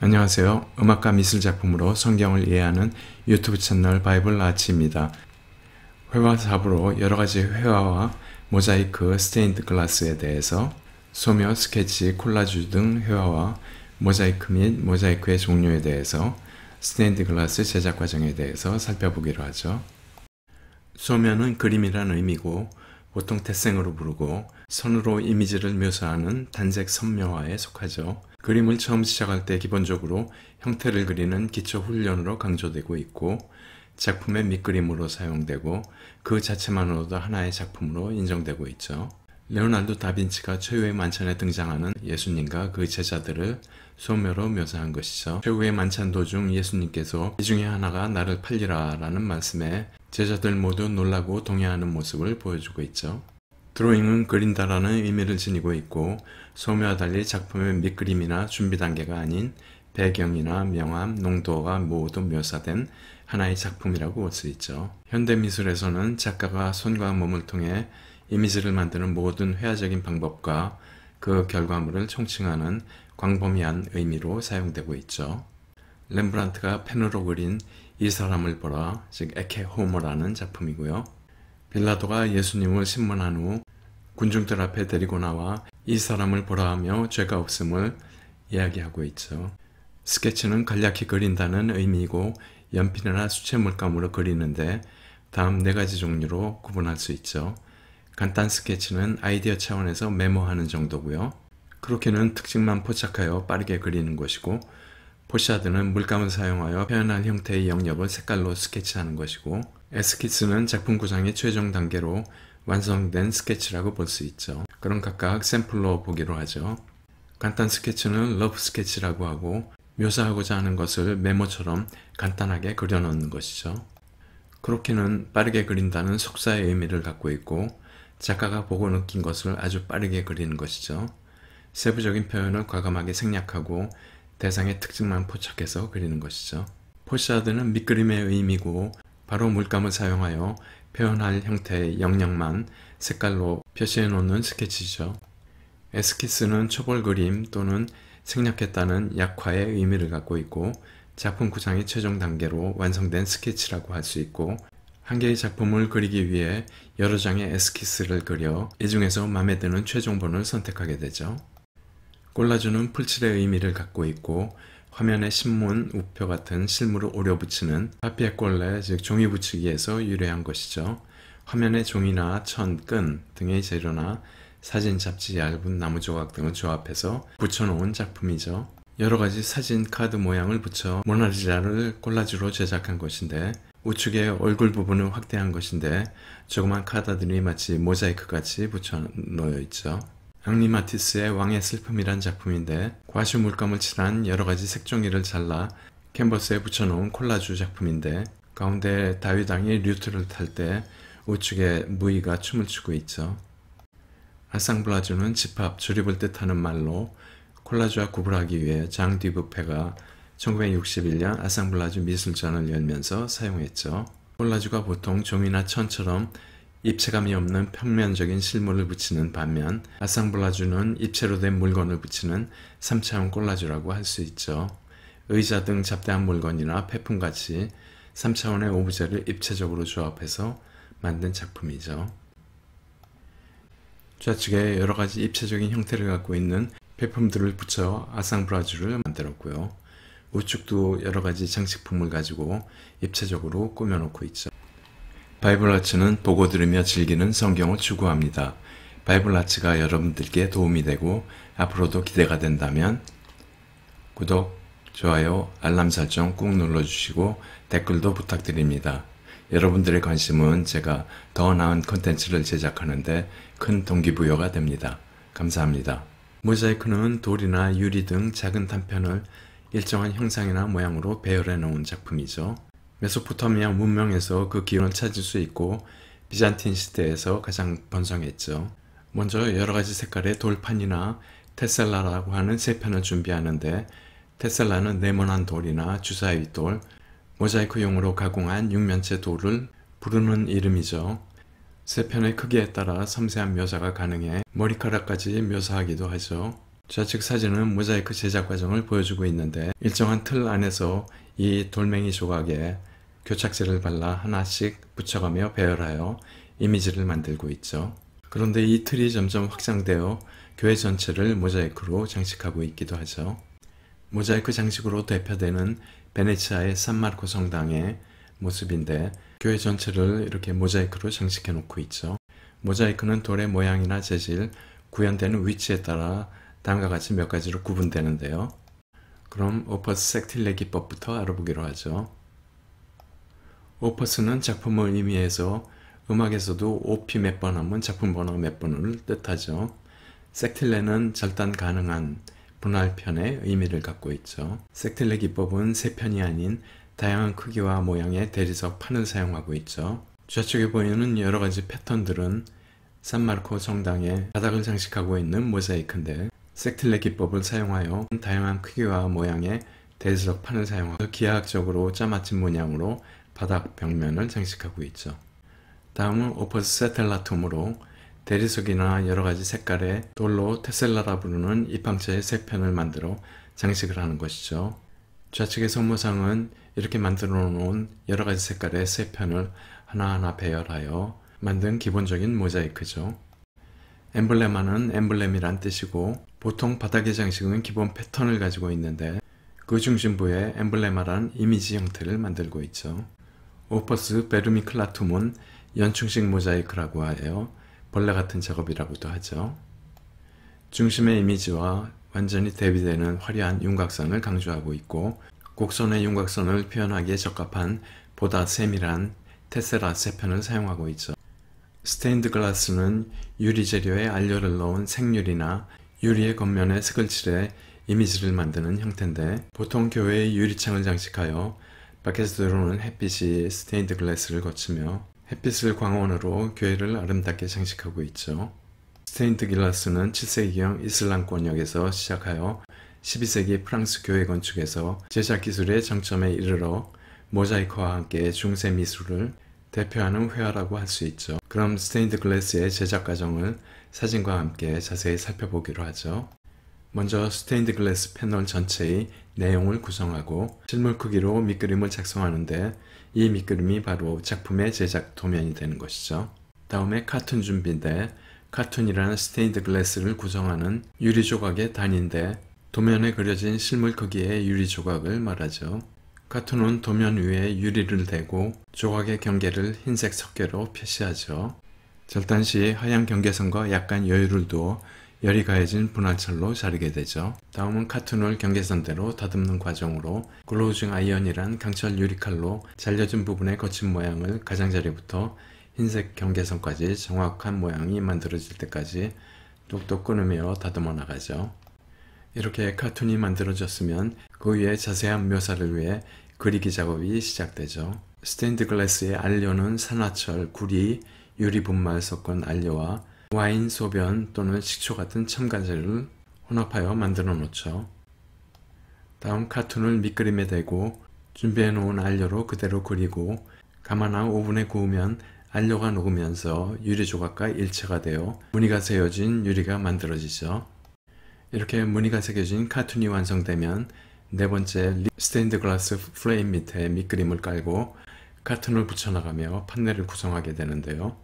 안녕하세요. 음악과 미술작품으로 성경을 이해하는 유튜브 채널 바이블 아치입니다. 회화 4부로 여러가지 회화와 모자이크, 스테인드 글라스에 대해서 소묘, 스케치, 콜라주 등 회화와 모자이크 및 모자이크의 종류에 대해서 스테인드 글라스 제작 과정에 대해서 살펴보기로 하죠. 소묘는 그림이란 의미고 보통 태생으로 부르고 선으로 이미지를 묘사하는 단색 선묘화에 속하죠. 그림을 처음 시작할 때 기본적으로 형태를 그리는 기초 훈련으로 강조되고 있고 작품의 밑그림으로 사용되고 그 자체만으로도 하나의 작품으로 인정되고 있죠. 레오나르도 다빈치가 최후의 만찬에 등장하는 예수님과 그 제자들을 소묘로 묘사한 것이죠. 최후의 만찬 도중 예수님께서 이 중에 하나가 나를 팔리라 라는 말씀에 제자들 모두 놀라고 동의하는 모습을 보여주고 있죠. 드로잉은 그린다라는 의미를 지니고 있고 소묘와 달리 작품의 밑그림이나 준비 단계가 아닌 배경이나 명암, 농도가 모두 묘사된 하나의 작품이라고 볼 수 있죠. 현대미술에서는 작가가 손과 몸을 통해 이미지를 만드는 모든 회화적인 방법과 그 결과물을 총칭하는 광범위한 의미로 사용되고 있죠. 렘브란트가 펜으로 그린 이 사람을 보라, 즉 에케 호모라는 작품이고요. 빌라도가 예수님을 신문한 후 군중들 앞에 데리고 나와 이 사람을 보라 하며 죄가 없음을 이야기하고 있죠. 스케치는 간략히 그린다는 의미이고 연필이나 수채 물감으로 그리는데 다음 네 가지 종류로 구분할 수 있죠. 간단 스케치는 아이디어 차원에서 메모하는 정도고요. 크로키는 특징만 포착하여 빠르게 그리는 것이고 포샤드는 물감을 사용하여 표현할 형태의 영역을 색깔로 스케치하는 것이고 에스키스는 작품 구상의 최종 단계로 완성된 스케치라고 볼 수 있죠. 그럼 각각 샘플로 보기로 하죠. 간단 스케치는 러프 스케치라고 하고 묘사하고자 하는 것을 메모처럼 간단하게 그려넣는 것이죠. 크로키는 빠르게 그린다는 속사의 의미를 갖고 있고 작가가 보고 느낀 것을 아주 빠르게 그리는 것이죠. 세부적인 표현을 과감하게 생략하고 대상의 특징만 포착해서 그리는 것이죠. 포샤드는 밑그림의 의미고 바로 물감을 사용하여 표현할 형태의 영역만 색깔로 표시해 놓는 스케치죠. 에스키스는 초벌 그림 또는 생략했다는 약화의 의미를 갖고 있고 작품 구상의 최종 단계로 완성된 스케치라고 할 수 있고 한 개의 작품을 그리기 위해 여러 장의 에스키스를 그려 이 중에서 마음에 드는 최종본을 선택하게 되죠. 콜라주는 풀칠의 의미를 갖고 있고 화면에 신문, 우표 같은 실물을 오려 붙이는 파피에콜레, 즉 종이 붙이기에서 유래한 것이죠. 화면에 종이나 천, 끈 등의 재료나 사진, 잡지, 얇은 나무 조각 등을 조합해서 붙여놓은 작품이죠. 여러가지 사진, 카드 모양을 붙여 모나리자를 콜라주로 제작한 것인데 우측에 얼굴 부분을 확대한 것인데 조그만 카드들이 마치 모자이크같이 붙여 놓여 있죠. 앙리 마티스의 왕의 슬픔이란 작품인데 과슈 물감을 칠한 여러가지 색종이를 잘라 캔버스에 붙여놓은 콜라주 작품인데 가운데 다윗왕이 류트를 탈 때 우측에 무이가 춤을 추고 있죠. 아상블라주는 집합, 조립을 뜻하는 말로 콜라주와 구분하기 위해 장 뒤부페가 1961년 아상블라주 미술전을 열면서 사용했죠. 콜라주가 보통 종이나 천처럼 입체감이 없는 평면적인 실물을 붙이는 반면 아상블라주는 입체로 된 물건을 붙이는 3차원 콜라주라고 할 수 있죠. 의자 등 잡다한 물건이나 폐품같이 3차원의 오브제를 입체적으로 조합해서 만든 작품이죠. 좌측에 여러가지 입체적인 형태를 갖고 있는 폐품들을 붙여 아상블라주를 만들었고요. 우측도 여러가지 장식품을 가지고 입체적으로 꾸며놓고 있죠. 바이블 아츠는 보고 들으며 즐기는 성경을 추구합니다. 바이블 아츠가 여러분들께 도움이 되고 앞으로도 기대가 된다면 구독, 좋아요, 알람 설정 꾹 눌러주시고 댓글도 부탁드립니다. 여러분들의 관심은 제가 더 나은 콘텐츠를 제작하는데 큰 동기부여가 됩니다. 감사합니다. 모자이크는 돌이나 유리 등 작은 단편을 일정한 형상이나 모양으로 배열해 놓은 작품이죠. 메소포타미아 문명에서 그 기원을 찾을 수 있고 비잔틴 시대에서 가장 번성했죠. 먼저 여러가지 색깔의 돌판이나 테셀라라고 하는 세 편을 준비하는데 테셀라는 네모난 돌이나 주사위 돌, 모자이크용으로 가공한 육면체 돌을 부르는 이름이죠. 세 편의 크기에 따라 섬세한 묘사가 가능해 머리카락까지 묘사하기도 하죠. 좌측 사진은 모자이크 제작 과정을 보여주고 있는데 일정한 틀 안에서 이 돌멩이 조각에 교착제를 발라 하나씩 붙여가며 배열하여 이미지를 만들고 있죠. 그런데 이 틀이 점점 확장되어 교회 전체를 모자이크로 장식하고 있기도 하죠. 모자이크 장식으로 대표되는 베네치아의 산마르코 성당의 모습인데 교회 전체를 이렇게 모자이크로 장식해 놓고 있죠. 모자이크는 돌의 모양이나 재질, 구현되는 위치에 따라 다음과 같이 몇 가지로 구분되는데요. 그럼 오퍼스 섹틸레 기법부터 알아보기로 하죠. 오퍼스는 작품을 의미해서 음악에서도 OP 몇 번 하면 작품 번호 몇 번을 뜻하죠. 섹틸레는 절단 가능한 분할편의 의미를 갖고 있죠. 섹틸레 기법은 세 편이 아닌 다양한 크기와 모양의 대리석 판을 사용하고 있죠. 좌측에 보이는 여러 가지 패턴들은 산마르코 성당의 바닥을 장식하고 있는 모자이크인데 섹틸레 기법을 사용하여 다양한 크기와 모양의 대리석 판을 사용하여 기하학적으로 짜맞춘 문양으로 바닥 벽면을 장식하고 있죠. 다음은 오퍼스 세텔라툼으로 대리석이나 여러가지 색깔의 돌로 테셀라라 부르는 입항체의 세 편을 만들어 장식을 하는 것이죠. 좌측의 성모상은 이렇게 만들어 놓은 여러가지 색깔의 세 편을 하나하나 배열하여 만든 기본적인 모자이크죠. 엠블레마는 엠블렘이란 뜻이고 보통 바닥의 장식은 기본 패턴을 가지고 있는데 그 중심부에 엠블레마란 이미지 형태를 만들고 있죠. 오퍼스 베르미클라툼은 연충식 모자이크라고 하여 벌레 같은 작업이라고도 하죠. 중심의 이미지와 완전히 대비되는 화려한 윤곽선을 강조하고 있고 곡선의 윤곽선을 표현하기에 적합한 보다 세밀한 테세라 세편을 사용하고 있죠. 스테인드 글라스는 유리 재료에 안료를 넣은 생유리나 유리의 겉면에 색을 칠해 이미지를 만드는 형태인데 보통 교회의 유리창을 장식하여 밖에서 들어오는 햇빛이 스테인드 글라스를 거치며 햇빛을 광원으로 교회를 아름답게 장식하고 있죠. 스테인드 글라스는 7세기경 이슬람권역에서 시작하여 12세기 프랑스 교회 건축에서 제작 기술의 정점에 이르러 모자이크와 함께 중세 미술을 대표하는 회화라고 할 수 있죠. 그럼 스테인드 글라스의 제작 과정을 사진과 함께 자세히 살펴보기로 하죠. 먼저 스테인드 글라스 패널 전체의 내용을 구성하고 실물 크기로 밑그림을 작성하는데 이 밑그림이 바로 작품의 제작 도면이 되는 것이죠. 다음에 카툰 준비인데 카툰이라는 스테인드 글라스를 구성하는 유리 조각의 단위인데 도면에 그려진 실물 크기의 유리 조각을 말하죠. 카툰은 도면 위에 유리를 대고 조각의 경계를 흰색 석계로 표시하죠. 절단 시 하얀 경계선과 약간 여유를 두어 열이 가해진 분할철로 자르게 되죠. 다음은 카툰을 경계선대로 다듬는 과정으로 글로우징 아이언이란 강철 유리칼로 잘려진 부분의 거친 모양을 가장자리부터 흰색 경계선까지 정확한 모양이 만들어질 때까지 뚝뚝 끊으며 다듬어 나가죠. 이렇게 카툰이 만들어졌으면 그 위에 자세한 묘사를 위해 그리기 작업이 시작되죠. 스테인드 글라스의 안료는 산화철, 구리, 유리 분말 섞은 안료와 와인, 소변 또는 식초 같은 첨가제를 혼합하여 만들어 놓죠. 다음 카툰을 밑그림에 대고 준비해 놓은 안료로 그대로 그리고 가마나 오븐에 구우면 안료가 녹으면서 유리 조각과 일체가 되어 무늬가 새어진 유리가 만들어지죠. 이렇게 무늬가 새겨진 카툰이 완성되면 네 번째 스테인드 글라스 프레임 밑에 밑그림을 깔고 카툰을 붙여나가며 판넬을 구성하게 되는데요.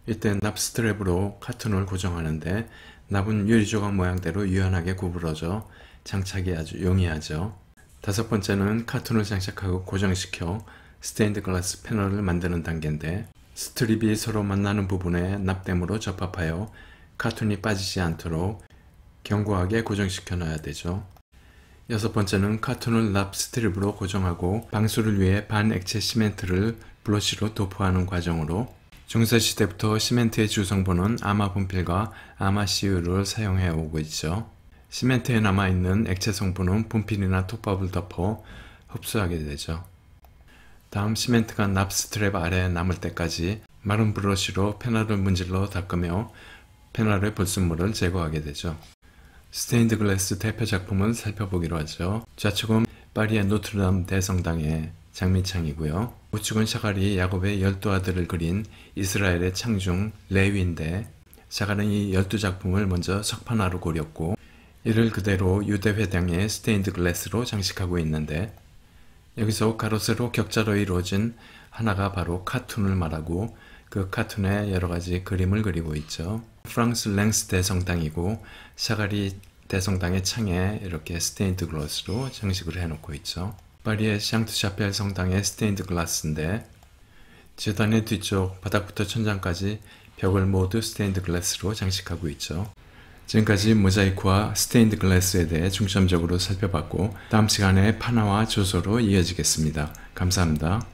이때 납 스트랩으로 카툰을 고정하는데 납은 유리 조각 모양대로 유연하게 구부러져 장착이 아주 용이하죠. 다섯 번째는 카툰을 장착하고 고정시켜 스테인드 글라스 패널을 만드는 단계인데 스트립이 서로 만나는 부분에 납땜으로 접합하여 카툰이 빠지지 않도록 견고하게 고정시켜 놔야 되죠. 여섯 번째는 카툰을 납 스트립으로 고정하고 방수를 위해 반액체 시멘트를 브러쉬로 도포하는 과정으로 중세시대부터 시멘트의 주성분은 아마분필과 아마씨유를 사용해 오고 있죠. 시멘트에 남아있는 액체 성분은 분필이나 톱밥을 덮어 흡수하게 되죠. 다음 시멘트가 납 스트랩 아래에 남을 때까지 마른 브러쉬로 페널을 문질러 닦으며 페널의 불순물을 제거하게 되죠. 스테인드 글라스 대표 작품을 살펴보기로 하죠. 좌측은 파리의 노트르담 대성당의 장미창이고요. 우측은 샤갈이 야곱의 12아들을 그린 이스라엘의 창중 레위인데 샤갈은 이 12작품을 먼저 석판화로 그렸고 이를 그대로 유대회당의 스테인드 글래스로 장식하고 있는데, 여기서 가로세로 격자로 이루어진 하나가 바로 카툰을 말하고 그 카툰에 여러가지 그림을 그리고 있죠. 프랑스 랭스 대성당이고 샤가리 대성당의 창에 이렇게 스테인드 글라스로 장식을 해놓고 있죠. 파리의 샹트샤펠 성당의 스테인드 글라스인데, 제단의 뒤쪽 바닥부터 천장까지 벽을 모두 스테인드 글라스로 장식하고 있죠. 지금까지 모자이크와 스테인드 글라스에 대해 중점적으로 살펴봤고, 다음 시간에 판화와 조소로 이어지겠습니다. 감사합니다.